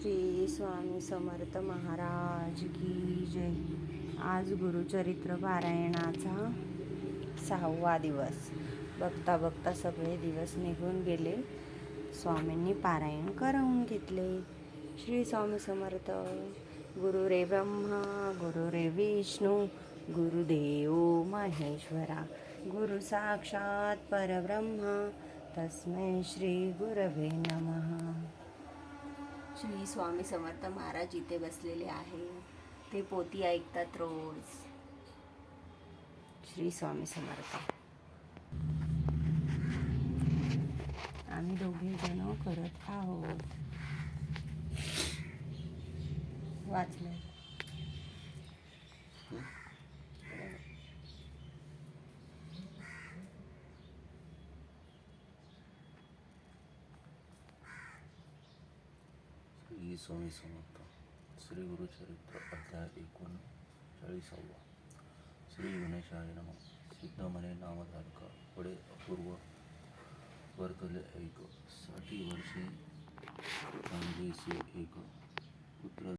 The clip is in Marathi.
श्री स्वामी समर्थ महाराज की जय। आज गुरुचरित्र पारायणाचा 6वा दिवस। बघता बघता सगळे दिवस निघून गेले. स्वामींनी पारायण करवून घेतले. श्री स्वामी समर्थ. गुरुरे ब्रह्मा गुरुरे विष्णू गुरुदेव महेश्वरा गुरु साक्षात परब्रह्मा तस्मै श्री गुरवे नमः. श्री स्वामी समर्थ महाराज इथे बसलेले आहे. ते पोथी ऐकतात रोज. श्री स्वामी समर्थ. आम्ही दोघे जण करत आहोत. वाचले. श्री स्वामी समर्थ. श्री गुरुचरित्र अध्याय 39. श्री गणेशाय नमः. सिद्धमने नामधारका पुढे अपूर्व वर्तले ऐक. 60 वर्षे चांगलेसे एक पुत्र